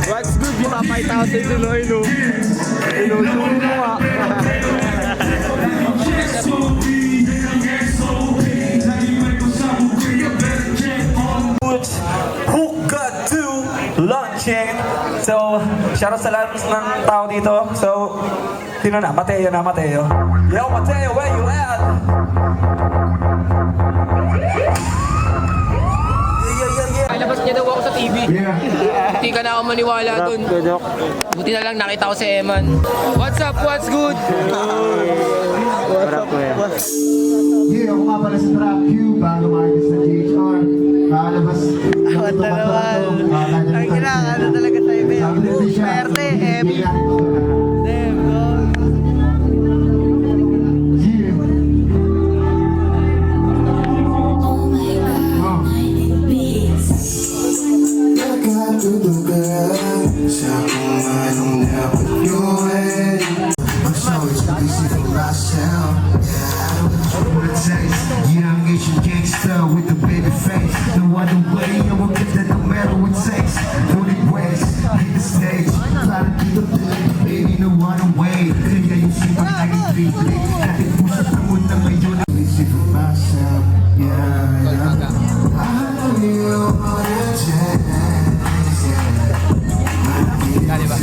What's good? Yung papayta ko sa tuloy, no? Inusulo mo nga. Who got to launching? So, shoutout sa lahat ng tao dito. So, sino na? Mateo na, Mateo. Yo, Mateo, where you at? Labas niya daw ako sa TV. Hindi ka na ako maniwala dun. Buti na lang nakita ko si Eman. What's up? What's good? Yeah, ako nga pala sa Trap Q, bago market sa GHR. Kalabas. Awat na naman. Ang kailangan na talaga sa iba. Swerte, Emi. Damn, dog. Sa kung anong dapat gawin, I'm so easy for myself. Yeah, I don't know what it takes. Young Asian gangster with the baby face. No other way, I will get that no matter what it takes. Don't it waste, hit the stage. Try to do the thing, baby, no other way. Kaya yung sipag na yung tripli. Dahil puso ko na ngayon. Easy for myself. Yeah, I know you want it takes. Dali ba?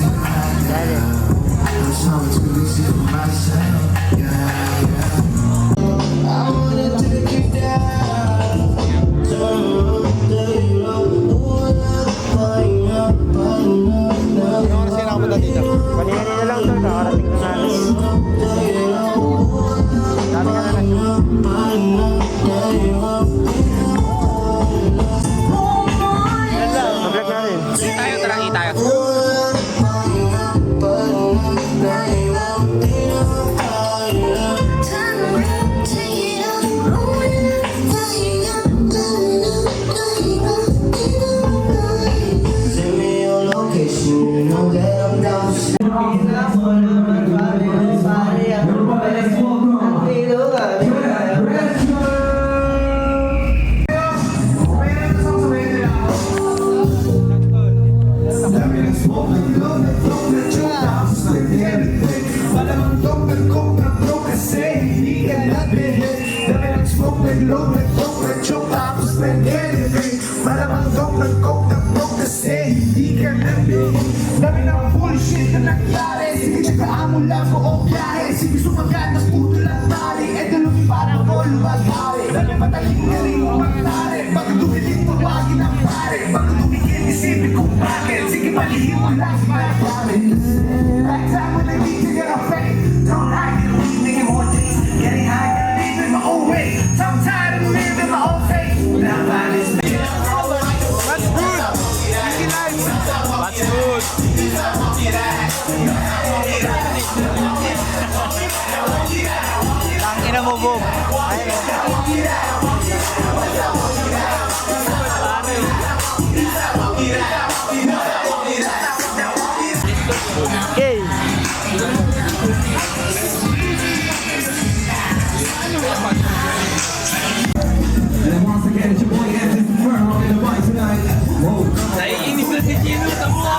Kanina na lang, sir. Nakarating na natin. Dami ka na lang. Mag-vlog na rin. Tayo, tara, tayo. Dami ng bullshit na nangyari. Sige, tsaka mo lang ko o biyahe. Sige, sumagat na puto lang tali. E dulungi para mo lumagari. Dami mataling na rin umaktari. Pag dumiling tawagin ang pare. Pag dumigil isipin kung bakit. Sige, palihim mo lang si my promise. Like time when they need to get off fake. Don't like it, making more days. Getting high, gotta live in my own way. So I'm tired of living my own fate. Now find this bitch. What's good? Easy life. What's good? Tangina mo, Bob. Okay. Naiinis na si Gino sa mukha.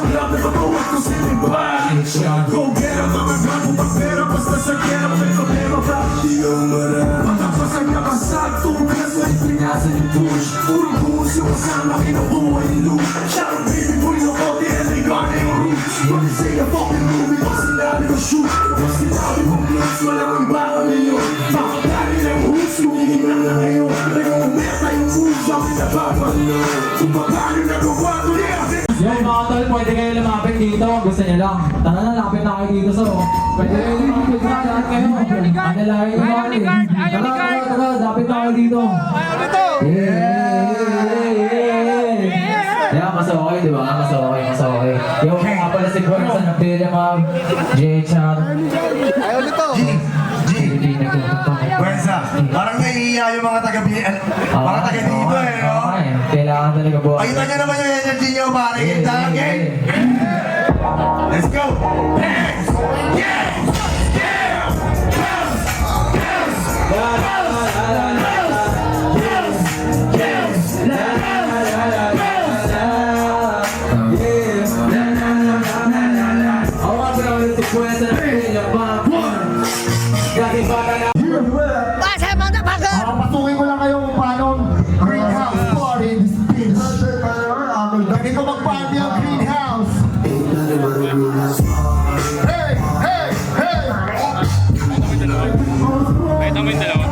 Saklap na pagbuhat ko sinimbahan Go get em, mga gago pagpera Basta sa kera, may problema ba? Di ako marami Matapasag na kasag, tugas May pinasan yung push Puro buhos yung kasama, kinukuha yung loot Shout out baby, pull yung kote, and they got their roots When they say a fucking movie, pag sinabi ko shoot Pag sinabi kong close, walang iba kami yun Bakit dahil ang hoops, lumiging lang na ngayon Pero umeta yung moves, ang pinapapalo Kung paano nagawa ko, yeah Yo mga tol, pwede kayo lumapit dito. Gusto niyo lang. Tara na, lapit na kayo dito. So, pwede kayo lumapit sa lahat kayo. Ano lang yung mga Tara, lapit na kayo dito. Yeah, mas okay, di ba? Mas okay. Yo, nga pala si Gwen sa nagpili mga J-Chan. Ayaw nito. Pwersa, parang naiiya yung mga taga dito eh, no? Kailangan talaga buhay. Pakita nyo naman yung energy nyo, pare. Kita, okay? Let's go! Dance! Yes! Pasukin ko lang kayo kung paano greenhouse party in this bitch. Ganito mag-party ang greenhouse. Hey! Hey! Hey! Kahit naman yung dalawa.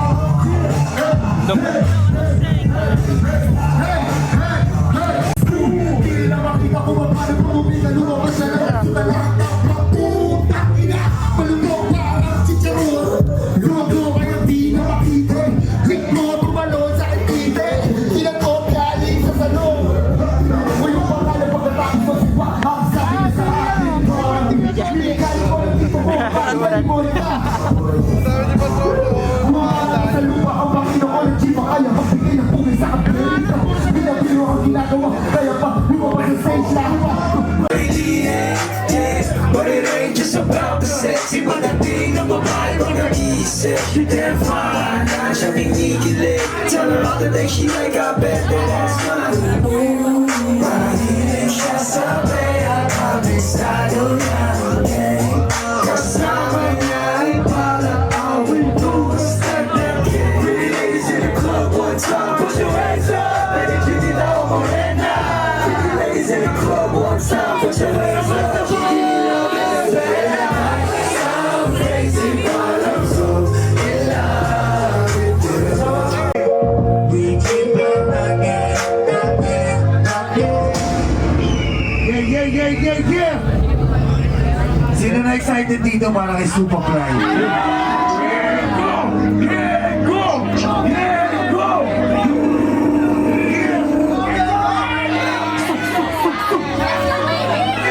Hindi na makita ko ba paano pumupit na lumabas na lang sa lahat ng putang ina. Malulong parang chicharon. Lugo kayang di na makita. Quick mo tumalon sa kitite. Kinagkopyaling sa salon. O yung pangalan pagkatapos mo si Wahang sabi sa akin. Hindi kaya ko lang dito mo. Bakit mo ka? Sa lupa ang bakino ko ng chipa kaya magbigay ng pungay sa kapilito. Pinabiro ang ginagawa kaya pa lumabas sa stage lang pa. But it ain't just about the sex Iba dating ng babae pag nag-iisip You damn fine, na siya kinikilig Tell her all the things she like, I bet that that's mine Mahilig siya sabi at kabisado niya Kasama niya ay pala all we do is step that kid Pretty ladies in the club one time, put your hands up Lady Chiquita o Morena Pretty ladies in the club one time, put your hands up Yeah! Sino na excited dito para kay Super Cry?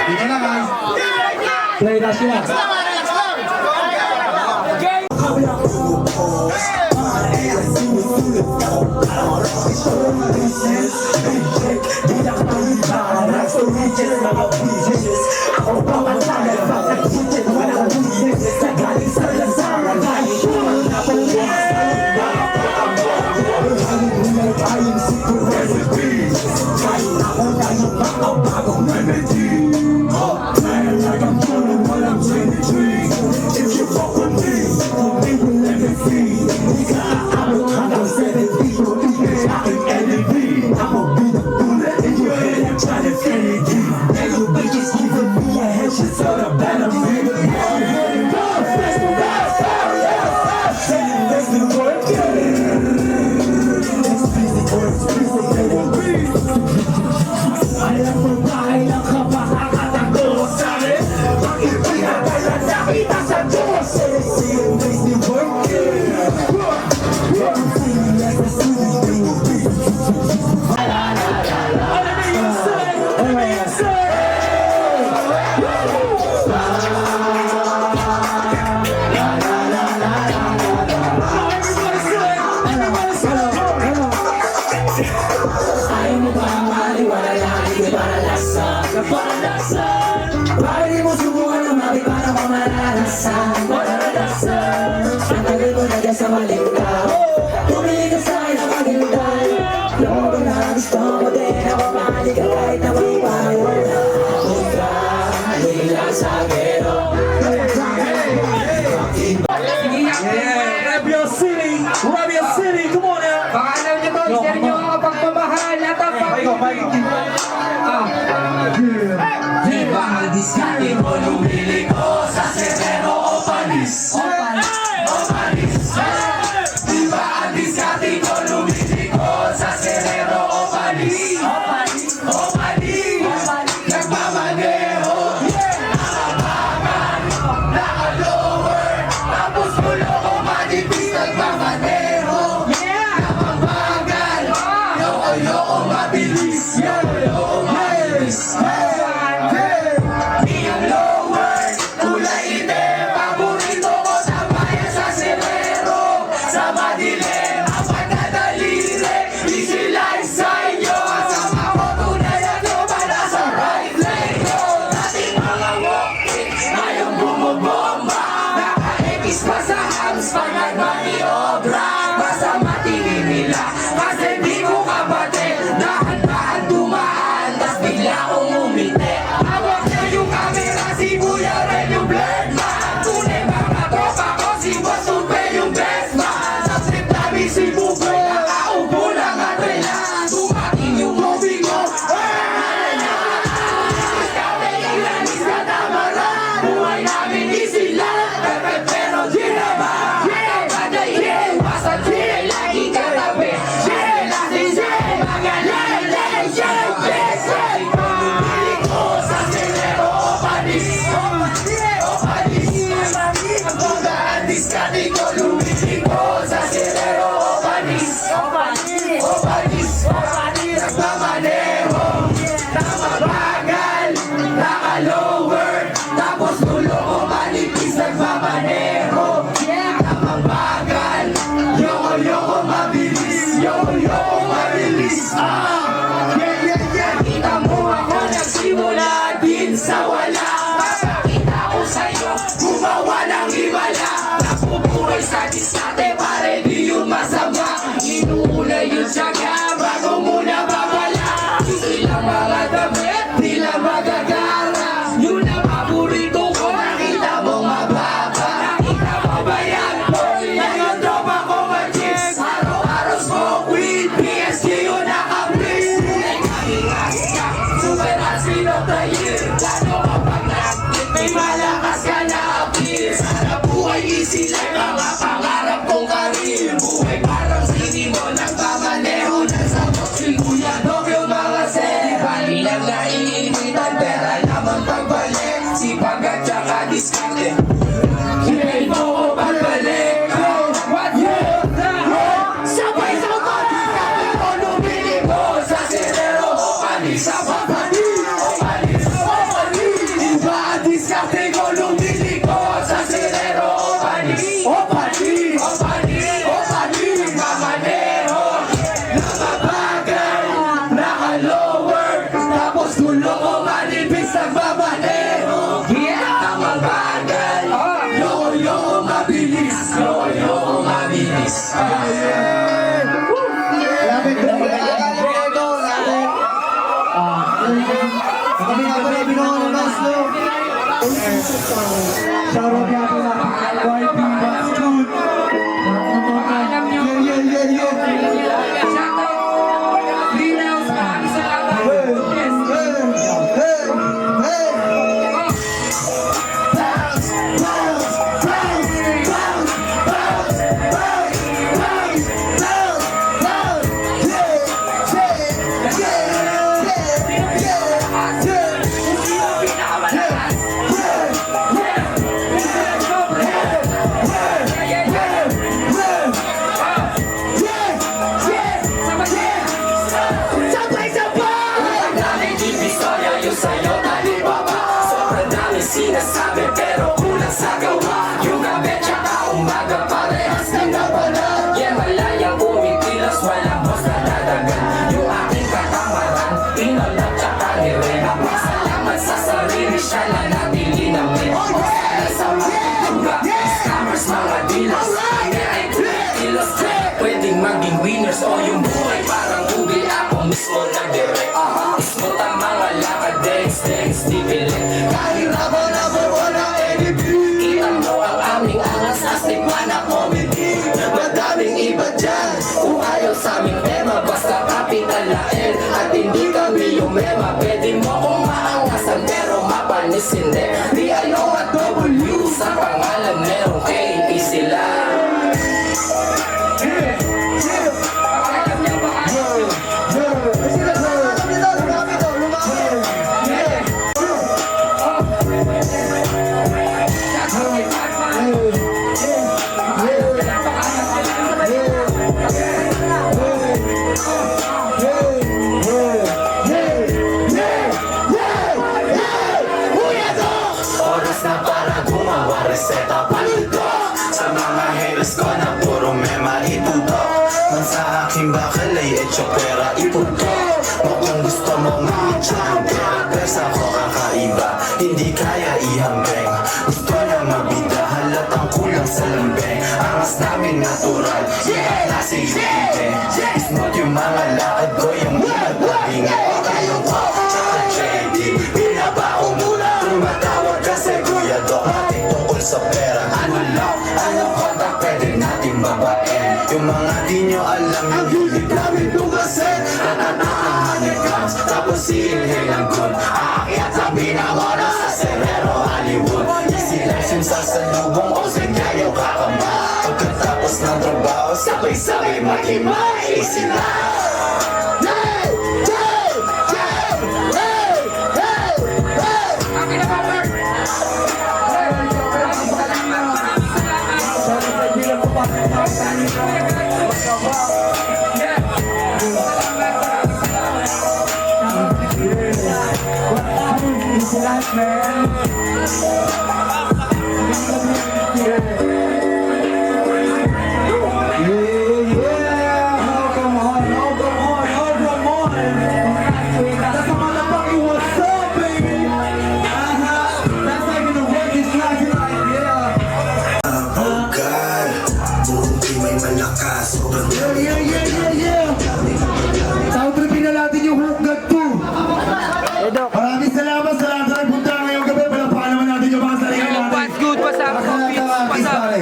Dito na guys! Play na siya. Pwede mo subukan ng mabi para mamaranasan Ang tagal ko na dyan sa maling tao Tumili ka sa'kin na maghintay Loko na gusto mo din ako mahali ka kahit na may bayo Rebel City! Rebel City! Come on now! Baka alam niyo to, share niyo ang pagmamahal at ang Diba ang diskarte mo lumili ko sa Sereno o Panis? O Panis. Diba ang diskarte ko lumili ko sa Sereno o Panis? O Panis. Nagmamaneho, nakabangan, naka-lower, tapos gulo ko manipis, nagmamaneho, nakabagal, yoko mabilis, yoko mabilis. Yung lower, kulay itim, paborito ko sa bayan sa Sereno, sa madilim, ang pagdadalire, easy life sa inyo, kasama ko tunay at lumala sa right lane ko, dating mga walk-in, ngayong bumubomba, naka-ekis pa sa hams pag nagmaniobra, basta matingin nila, kasi di ko kapatid, dahan-dahan dumaan, tas bigla kong umiti, hawak niya yung camera, si Kuya Ren yung blurred man, tunay mga tropa ko, si Boss Tupe yung best man, sa trip namin si Bugoy, nakaupo lang at rela, dumating yung movie ko, Ilanis ka tamaran, buhay namin easy lang, pero di naman, kada yeah, basta chill, lagi katabi, chill, lagi chill, mga lele, yeah, yes, bumili ko sa Sereno o Panis, o Panis, ang bugaan diskarte ko, lumili ko sa Sereno o Panis, o Panis, nagmamaneho, nakabagal, naka-lower, tapos dulo ko manipis, nagmamaneho, nakabagal, yoko mabilis, yoko mabilis, Kita mo ako nagsimula din sa wala, papakita ko sa'yo, gumawa ng himala, napubuhay sa diskarte, pare di yun masama, inuuna yun siya bago muna babala, ilang mga damit, di lang magagara, yun ang paborito ko, nakita mo mababa, nakita mo ba yan, boy, ngayon tropa ko mag-chicks, araw-araw smoke weed, PSG yun naka-please, super asin of the year, lalo kapag nag-hit, may malakas ka na appear, sana buhay easy like mga pangarap kong karir, buhay parang sini mo, nagmamaneho na sa boxing, kuya dog yung mga seri, bali lang naiinitan, pera naman pagbalik, sipag at saka diskarte, hinay mo ko pagbalik, what you sabay sa mga diskarte ko, lumili mo sa Sereno o Panis, sa Panis, o Panis, diba ang diskarte ko, lumili ko sa Sereno o Panis, o Panis, nagmamaneho, nakabagal, naka-lower, tapos dulo ko manipis, nagmamaneho, nakabagal, yoko mabilis, yoko mabilis. Shoutout nga pala, YP That's Good. alam niyo, shoutout, Greenhouse, maraming salamat. Yes. Sinasabi pero kulang sa gawa, yung gabi tsaka umaga parehas ng nabalag, yeah, malayang umikilos, walang boss na dadagan, yung aking katamaran, pinalap tsaka nirena, pasalamat sa sarili, siya na natili namin, sa matituga, scammers, mga dealers, hindi ay kilos, pwedeng maging winners o yung buhay parang ubi, ako mismo nag-direct, mismo ang mga lakad, dance, di pilit, kahirapan na problema, pwede mo kong maangasan pero mapanis hindi. Di ano at W sa pangalan merong K, easy lang. Oras na para gumawa reseta palito sa mga haters ko na puro mema itutok. Man sa aking bakal ay etso pera iputok. O kung gusto mo ma-jam pera pesa ko kakaiba, hindi kaya ihambeng. Gusto niya mabida, halatang kulang sa lambeng. Angas namin natural, iba klase ibigay. Ismot yung mga lakad ko, yung mga tabingan. O kayong ko, tsaka JD, binabaho muna. Tumatawag kasi Kuya Doc, natin tungkol sa pera. Anong kontak pwede natin babain? Yung mga di nyo alam, yung unit namin tumasin. Natatak ng money comes, tapos si-inhale ang gun. Aakyat sa binangono sa Serrero, Hollywood. Easy life yung sasalubong o kayo kakamba. Pagkatapos ng trabaho, sabay-sabay mag-imay. Easy life. Oh God, buong team ay malakas. Sobrang Soundtripping na natin yung Hook God 2. Maraming salamat sa lahat na nagpunta ngayong gabi. Palapakan naman natin yung mga sarili natin. What's good? What's up? What's up? Pare,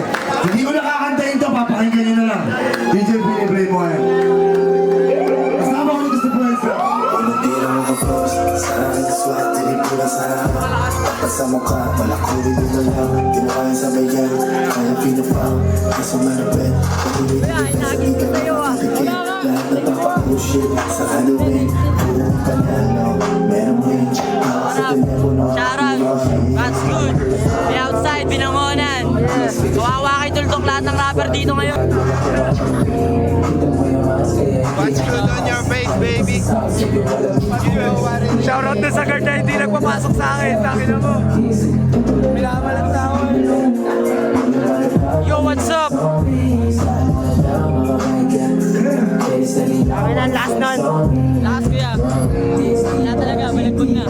hindi ko nakakantayin to, papakinggan nyo na lang. DJ Piniplay mo yan. Kasama ko dito sa Puensa. Tira mo ka-post sa akin swat, tinipula sa tapas sa mukha, malakuli nyo na lang. Ginawa yung sabayan, kaya pinapang kaso marapet, pag-ibig sa di ka nakakapikit. Lahat na papapushit sa Halloween, puro panalo, merong range, hawak sa telepono. Shoutout! That's good! May outside, binangonan! Kawawa kay Tuldok lahat ng rapper dito ngayon. What's good on your face, baby? Shoutout na sa guard na hindi nagpapasok sa akin. Takin mo. Pinamalang tao. Yo, what's up? Kami na, last nun. Last ko yan. Wala talaga, baliktod na.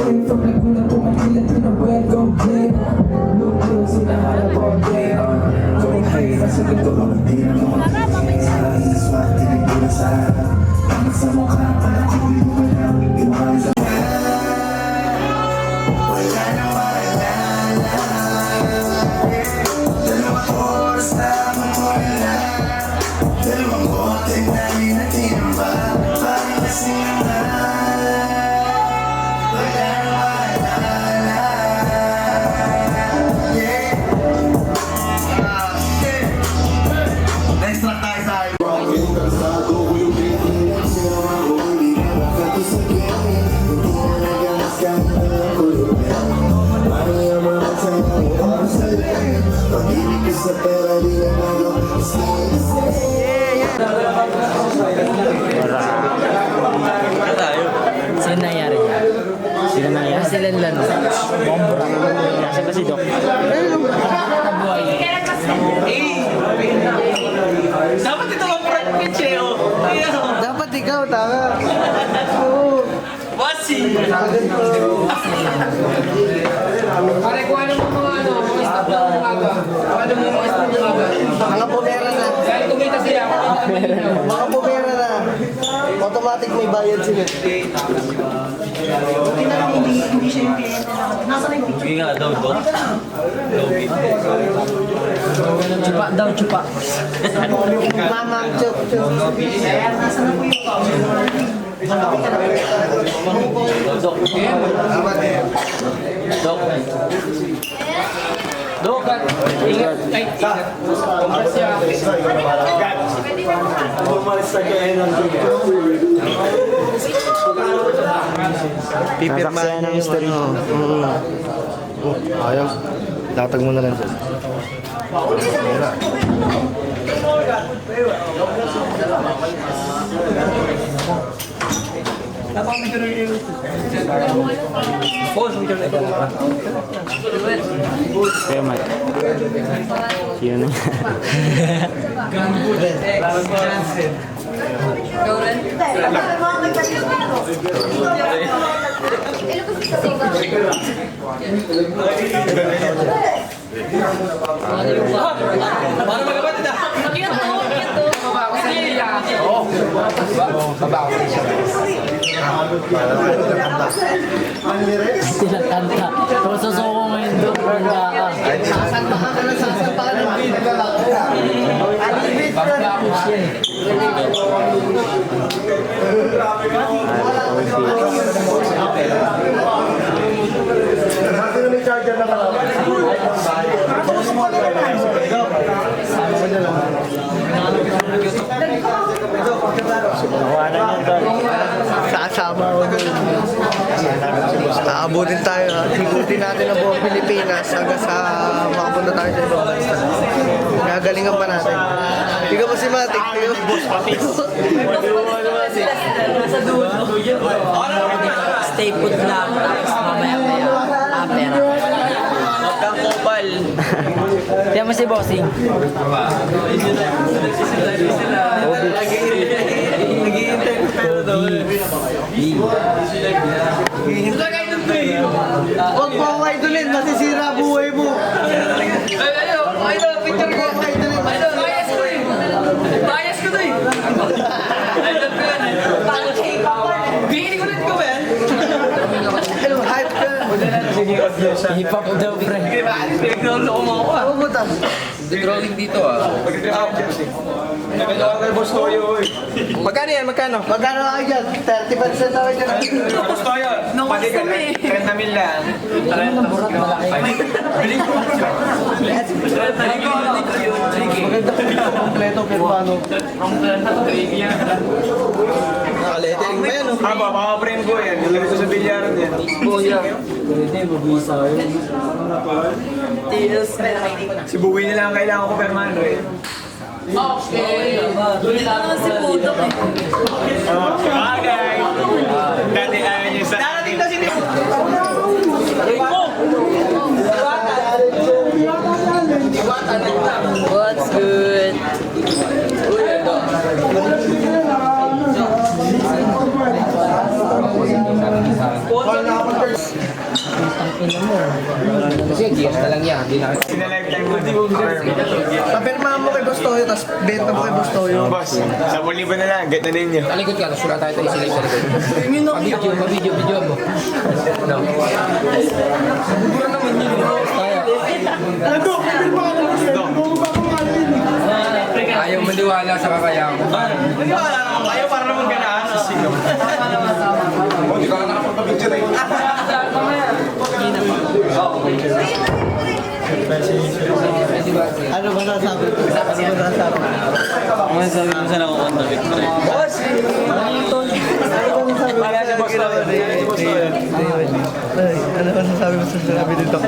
Next track tayo sa akin. Sa pera di na Sino nangyari niya? Sino nangyari? Sila Lano. Bombra. Nasa ba si Doc? Buhay. Dapat ito ang prank pitch eh, oh. Dapat ikaw, tanga. Wasi! Pare, kung ano mo mga ano, mga stop lang umaga. Kung ano mo mga stop umaga. Mga pumera na. Dahil kumita sila, Mga pumera na. Automatic may bayad sila. Chupa daw, chupa. Mamang chup, chup. Dok, ingat. Ay, ingat. Umaras siya. Pipirmahan ng history. Ayaw. Latag mo na lang dyan. Kaya Matt. Yun na. Tinatanta. Kung susuko ngayon doon, banda ka. Sasama ako dun. Aabutin tayo. Ikutin natin ang buong Pilipinas hanggang sa makapunta tayo sa ibang bansa. Gagalingan pa natin. Tiga mo si Matic. Tiga mo. Stay put lang. Tapos mamaya-maya. Pera. Huwag kang kupal. Tiyan mo si Bossing. Huwag mo ako idolin. Masisira buhay mo. Idol, picture ko. Idol, bias ko eh. Bias ko to eh. Idol ko yan eh. Bininig ulit ko ba yan? Hype ka. Hip-hop daw, pre. Pinag-roll mo ako ah. Ako mo ta. Nag-rolling dito ah. Magkano yan? Magkano? Magkano ako dyan? 30% ako dyan. Nakas kami. 30 mil lang. Maganda ko dito. Kompleto peruano. Nakalettering ba yan? Makaprint ko yan. Yung lagay ko sa bilyaran yan. Hindi, mabisa yun. Si Buwi nila ang kailangan ko permano eh. Si Puto. Okay. Dati ayaw niya sa... Darating na si What's good? Kasi GS na lang yan. Hindi na kita. Sina-lifetime mo. Papirmahan mo kay Bustoyo, tapos benta mo kay Bustoyo. Boss, 10,000 na lang. Get na din niyo. Talikod ka. Tapos wala tayo tayo silay sa likod. Video mo. No. Ayaw maniwala sa kakayang ko. Maniwala naman kayo para naman ganaan. Hindi ka na nakapagpapicture eh. Ano ba nasabi ko? Masasabi mo sana kung ano. Boss! Para si Boss Toyo. Ano ba nasabi mo sa sinabi ni Doc?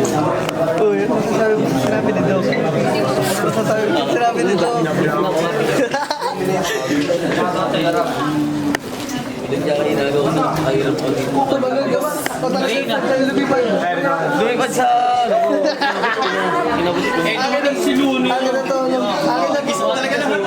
Uy, ano masasabi mo sa sinabi ni Doc? Ano masasabi mo sa sinabi ni Doc? Lumipad sa... Akin na to, akin na gusto talaga naman.